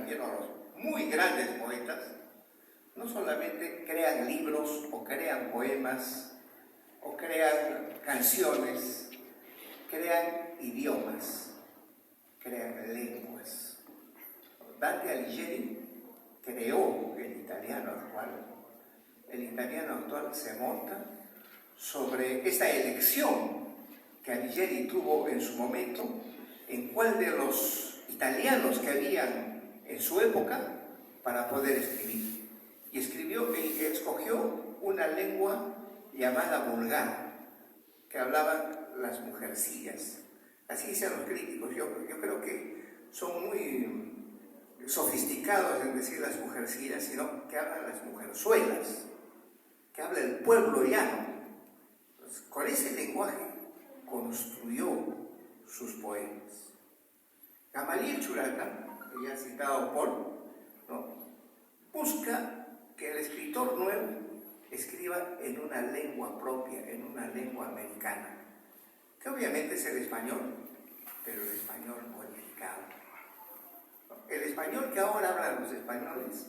también a los muy grandes poetas, no solamente crean libros o crean poemas o crean canciones, crean idiomas, crean lenguas. Dante Alighieri creó el italiano actual. El italiano actual se monta sobre esta elección que Alighieri tuvo en su momento, en cuál de los italianos que habían en su época para poder escribir. Y escogió una lengua llamada vulgar, que hablaban las mujercillas. Así dicen los críticos. Yo creo que son muy sofisticados en decir las mujercillas, sino que hablan las mujerzuelas, que habla el pueblo llano. Entonces, con ese lenguaje construyó sus poemas. Gamaliel Churata, que ya ha citado Paul, ¿no?, busca que el escritor nuevo escriba en una lengua propia, en una lengua americana, que obviamente es el español, pero el español modificado. El español que ahora hablan los españoles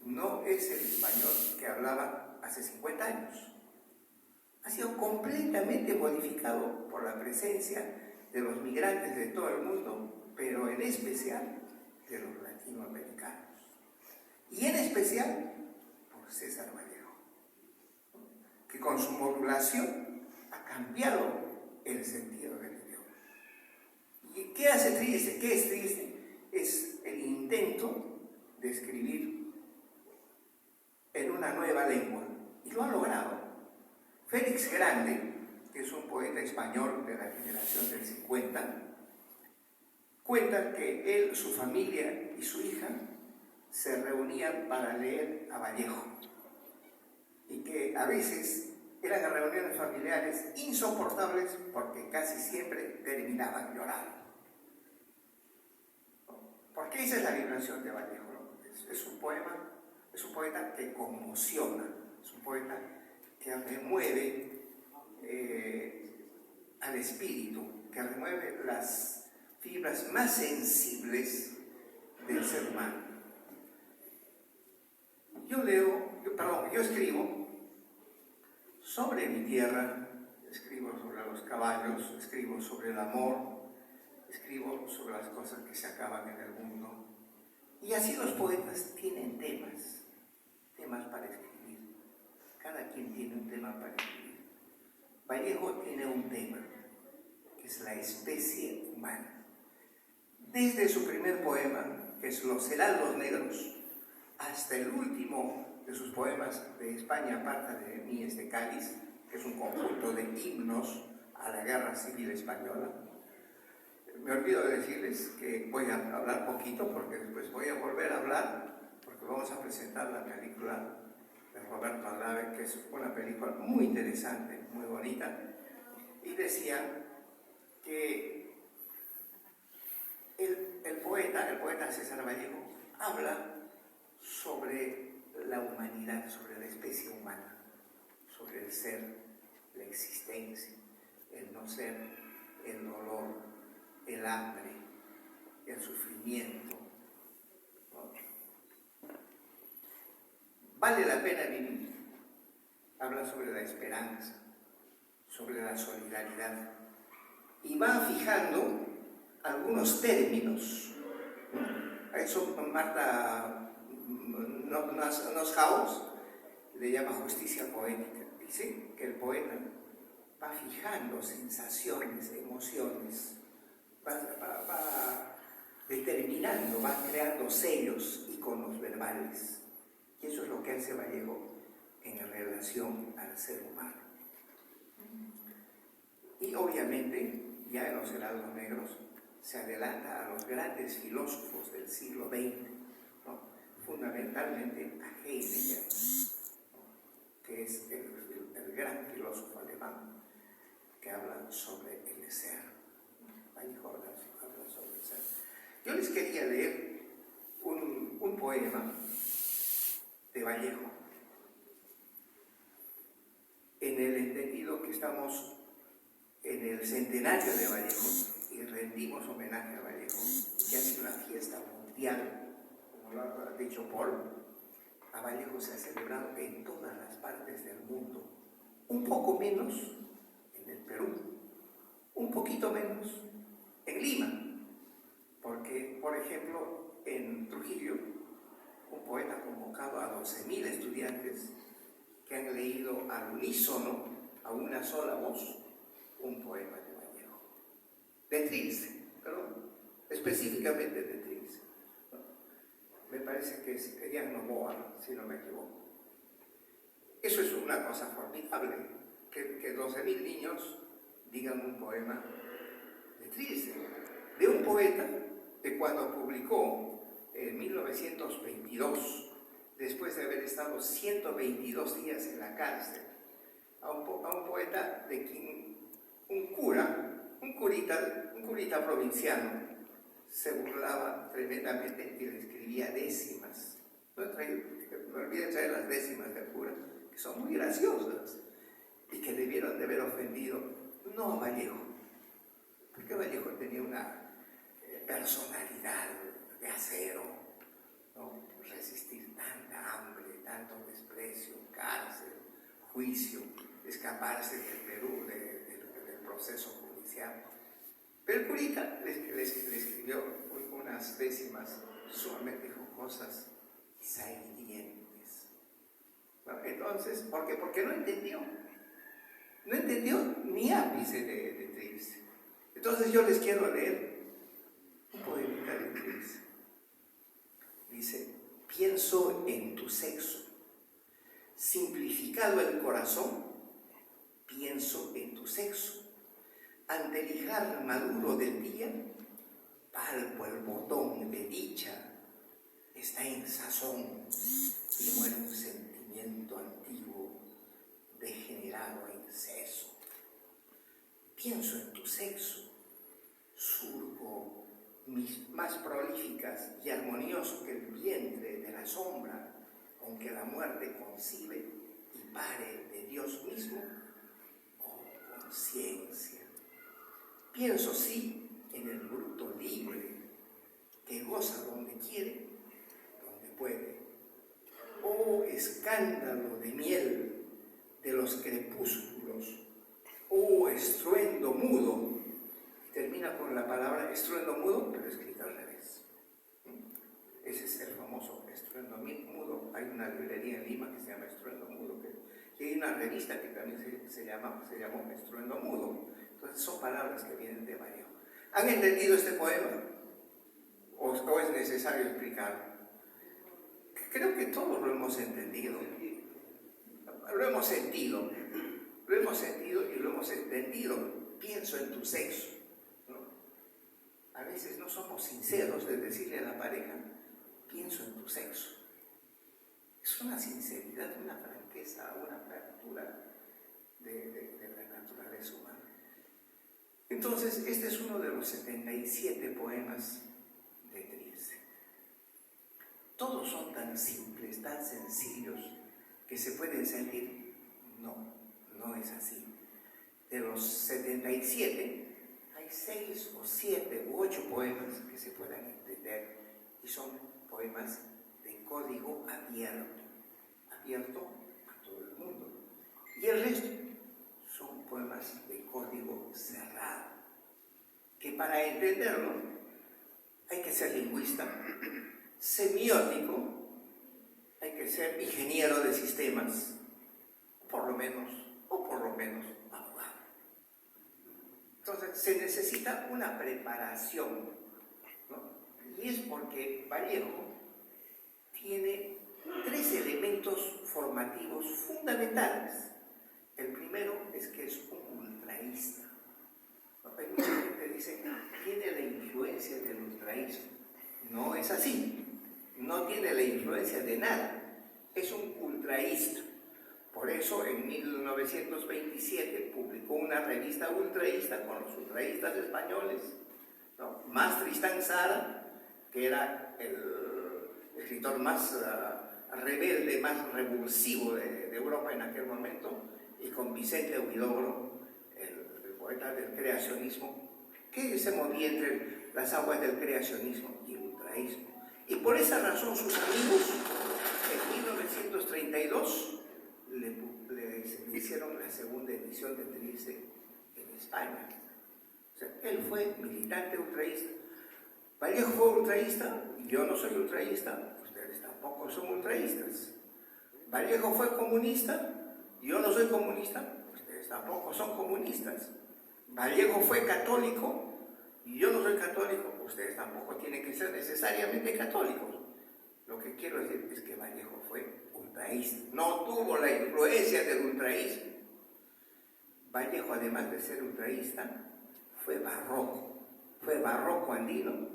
no es el español que hablaba hace 50 años. Ha sido completamente modificado por la presencia de los migrantes de todo el mundo, pero en especial de los latinoamericanos. Y en especial por César Vallejo, que con su modulación ha cambiado el sentido del idioma. ¿Y qué hace triste? ¿Qué es triste? Es el intento de escribir en una nueva lengua, y lo ha logrado. Félix Grande, que es un poeta español de la generación del 50, cuenta que él, su familia y su hija se reunían para leer a Vallejo, y que a veces eran reuniones familiares insoportables porque casi siempre terminaban llorando. Porque esa es la vibración de Vallejo, ¿no? Es un poeta que conmociona, es un poeta que remueve al espíritu, que remueve las fibras más sensibles del ser humano. Yo escribo sobre mi tierra, escribo sobre los caballos, escribo sobre el amor, escribo sobre las cosas que se acaban en el mundo. Y así los poetas tienen temas para escribir. Cada quien tiene un tema para escribir. Vallejo tiene un tema, que es la especie humana. Desde su primer poema, que es Los heraldos negros, hasta el último de sus poemas, De España aparta de mí este cáliz, que es un conjunto de himnos a la Guerra Civil Española. Me olvido de decirles que voy a hablar poquito, porque después voy a volver a hablar, porque vamos a presentar la película de Roberto Alave, que es una película muy interesante, muy bonita, y decía que el poeta César Vallejo habla sobre la humanidad, sobre la especie humana, sobre el ser, la existencia, el no ser, el dolor, el hambre, el sufrimiento. Vale la pena vivir. Habla sobre la esperanza, sobre la solidaridad, y va fijando algunos términos. A eso Marta Nusshaus le llama justicia poética. Dice que el poeta va fijando sensaciones, emociones, va determinando, va creando sellos, iconos verbales. Y eso es lo que hace Vallejo en relación al ser humano. Y obviamente, ya en Los heraldos negros, se adelanta a los grandes filósofos del siglo XX, ¿no? Fundamentalmente a Heidegger, ¿no?, que es el gran filósofo alemán, que habla sobre el ser. Vallejo habla sobre el ser. Yo les quería leer un poema de Vallejo, en el entendido que estamos en el centenario de Vallejo y rendimos homenaje a Vallejo, que ha sido una fiesta mundial como lo ha dicho Paul, a Vallejo se ha celebrado en todas las partes del mundo, un poco menos en el Perú, un poquito menos en Lima, porque, por ejemplo, en Trujillo, un poeta ha convocado a 12.000 estudiantes que han leído al unísono, a una sola voz, un poema de Vallejo, de Trilce, perdón, específicamente de Trilce. Me parece que es Elian Novoa, si no me equivoco. Eso es una cosa formidable, que 12.000 niños digan un poema de Trilce, de un poeta que cuando publicó en 1922, después de haber estado 122 días en la cárcel, a un poeta de quien un curita provinciano, se burlaba tremendamente y le escribía décimas. Me olvidé traer las décimas del cura, que son muy graciosas y que debieron de haber ofendido no a Vallejo, porque Vallejo tenía una personalidad de acero, ¿no? Resistir tanta hambre, tanto desprecio, cárcel, juicio, escaparse del Perú, del proceso judicial. Pero el curita le escribió unas décimas sumamente jocosas y sangrientes. Bueno, entonces, ¿por qué? Porque no entendió ni ápice de Trilce. Entonces yo les quiero leer un poemita de Trilce. Dice: pienso en tu sexo, simplificado el corazón, pienso en tu sexo. Ante el hijar maduro del día, palpo el botón de dicha, está en sazón y muere un sentimiento antiguo, degenerado en seso. Pienso en tu sexo, surco mis más prolíficas y armonioso que el vientre de la sombra, con que la muerte concibe y pare de Dios mismo, oh conciencia. Pienso sí en el bruto libre, que goza donde quiere, donde puede. Oh escándalo de miel de los crepúsculos, oh estruendo mudo. Termina con la palabra estruendo mudo, pero escrita al revés. Ese es el famoso estruendo mudo. Hay una librería en Lima que se llama Estruendo Mudo, y hay una revista que también se llamó Estruendo Mudo. Entonces son palabras que vienen de Vallejo. ¿Han entendido este poema? ¿O es necesario explicarlo? Creo que todos lo hemos entendido. Lo hemos sentido y lo hemos entendido. Pienso en tu sexo, ¿no? A veces no somos sinceros de decirle a la pareja: pienso en tu sexo. Es una sinceridad, una franqueza, una apertura de la naturaleza humana. Entonces, este es uno de los 77 poemas de Trilce. Todos son tan simples, tan sencillos, que se pueden sentir. No, no es así. De los 77, hay 6 o 7 u 8 poemas que se puedan entender, y son poemas de código abierto a todo el mundo. Y el resto son poemas de código cerrado, que para entenderlo hay que ser lingüista, semiótico, hay que ser ingeniero de sistemas, o por lo menos abogado. Entonces se necesita una preparación, ¿no? Y es porque Vallejo tiene 3 elementos formativos fundamentales. El primero es que es un ultraísta. Hay mucha gente que dice: tiene la influencia del ultraísmo. No es así. No tiene la influencia de nada. Es un ultraísta. Por eso en 1927 publicó una revista ultraísta con los ultraístas españoles, ¿no? Más Tristán Tzara, que era el escritor más rebelde, más revulsivo de Europa en aquel momento, y con Vicente Huidobro, el poeta del creacionismo, que se movía entre las aguas del creacionismo y el ultraísmo. Y por esa razón sus amigos, en 1932, le hicieron la segunda edición de Trilce en España. O sea, él fue militante ultraísta. Vallejo fue ultraísta, yo no soy ultraísta, ustedes tampoco son ultraístas. Vallejo fue comunista, yo no soy comunista, ustedes tampoco son comunistas. Vallejo fue católico, y yo no soy católico, ustedes tampoco tienen que ser necesariamente católicos. Lo que quiero decir es que Vallejo fue ultraísta, no tuvo la influencia del ultraísmo. Vallejo, además de ser ultraísta, fue barroco andino,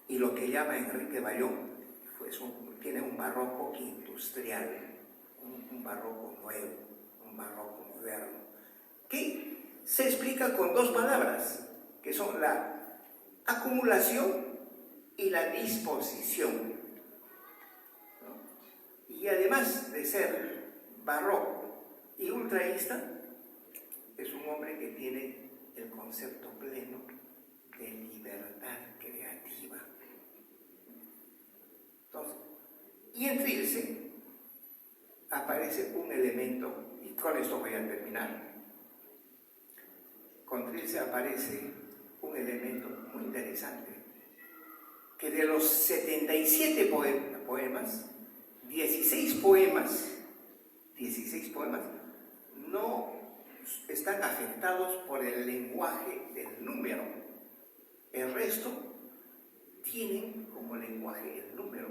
y lo que llama Enrique Bayón, tiene un barroco industrial, un barroco nuevo, un barroco moderno, que se explica con dos palabras, que son la acumulación y la disposición. ¿No? Y además de ser barroco y ultraísta, es un hombre que tiene el concepto pleno de libertad creativa. Entonces, y en Trilce aparece un elemento, y con esto voy a terminar. Con Trilce aparece un elemento muy interesante, que de los 77 poemas, 16 poemas no están afectados por el lenguaje del número. El resto tienen como lenguaje el número.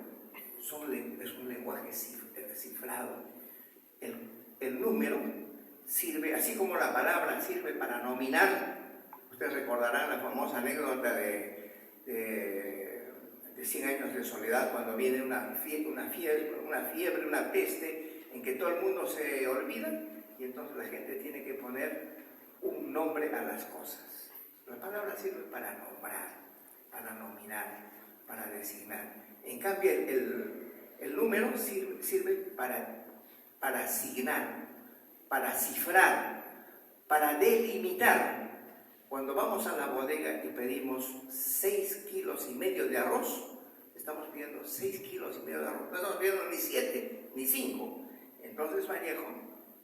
Es un lenguaje cifrado. El número sirve, así como la palabra sirve para nominar. Ustedes recordarán la famosa anécdota de 100 años de soledad, cuando viene una fiebre, una peste, en que todo el mundo se olvida, y entonces la gente tiene que poner un nombre a las cosas. La palabra sirve para nombrar, para nominar, para designar. En cambio, el número sirve para asignar, para cifrar, para delimitar. Cuando vamos a la bodega y pedimos 6,5 kilos de arroz, estamos pidiendo 6,5 kilos de arroz, no estamos pidiendo ni 7, ni 5. Entonces Vallejo,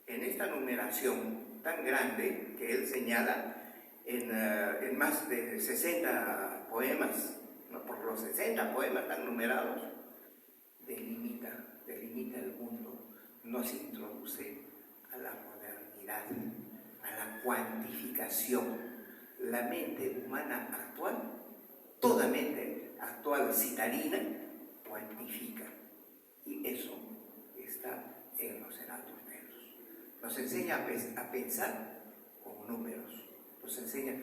en esta numeración tan grande que él señala, en más de 60 poemas, ¿no? Por los 60 poemas tan numerados, delimita el mundo, nos introduce a la modernidad, a la cuantificación. La mente humana actual, toda mente actual citarina, cuantifica, y eso está en los Heraldos Negros. Nos enseña a pensar con números, nos enseña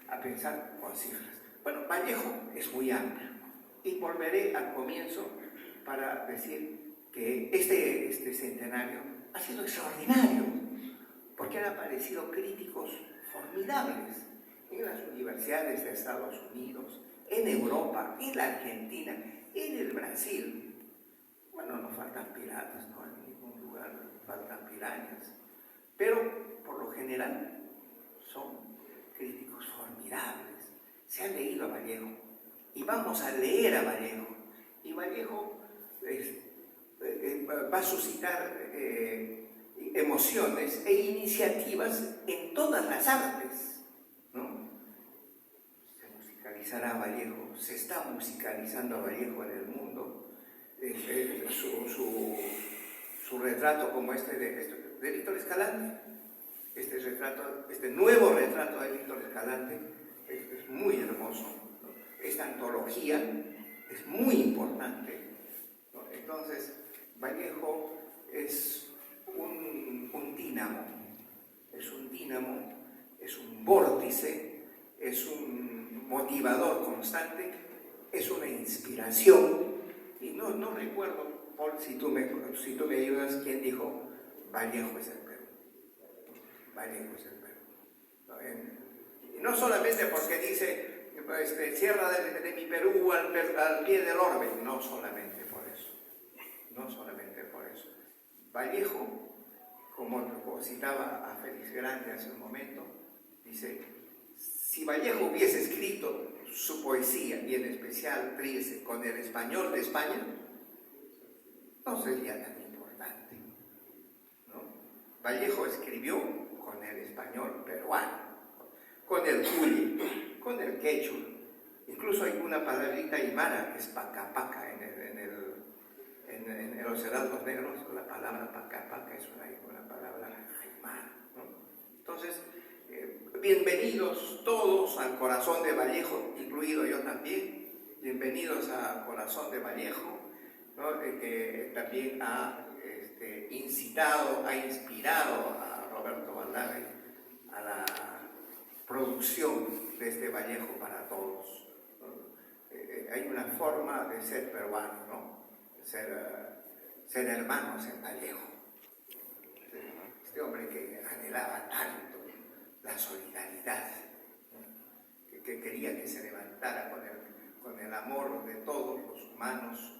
a pensar con cifras. Bueno, Vallejo es muy amplio, y volveré al comienzo para decir que este centenario ha sido extraordinario, porque han aparecido críticos formidables en las universidades de Estados Unidos, en Europa, en la Argentina, en el Brasil. Bueno, no faltan piratas, no, en ningún lugar faltan pirañas, pero por lo general son críticos formidables. Se han leído a Vallejo, y vamos a leer a Vallejo, y Vallejo va a suscitar emociones e iniciativas en todas las artes, ¿no? Se musicalizará Vallejo, se está musicalizando a Vallejo en el mundo. Su retrato, como de Víctor Escalante, este nuevo retrato de Víctor Escalante es muy hermoso, ¿no? Esta antología es muy importante, ¿no? Entonces Vallejo es un dínamo, es un vórtice, es un motivador constante, es una inspiración. Y no recuerdo, Paul, si tú me ayudas, quién dijo: Vallejo es el Perú. Vallejo es el Perú. No solamente porque dice Sierra de mi Perú al pie del orbe, no solamente por eso. Vallejo, como citaba a Félix Grande hace un momento, dice: si Vallejo hubiese escrito su poesía, y en especial Tríese, con el español de España, no sería tan importante, ¿no? Vallejo escribió con el español peruano, con el cuy, con el quechua, incluso hay una palabrita aymara que es paca en los heraldos negros, la palabra paca es una palabra aymara, ¿no? Entonces, bienvenidos todos al corazón de Vallejo, incluido yo también, bienvenidos al corazón de Vallejo, ¿no? Que también ha incitado, ha inspirado a Roberto Baldabe a la producción de este Vallejo para todos, ¿no? Hay una forma de ser peruano, ¿no? Ser hermanos en Vallejo. Este hombre que anhelaba tanto la solidaridad, ¿no? que quería que se levantara con el amor de todos los humanos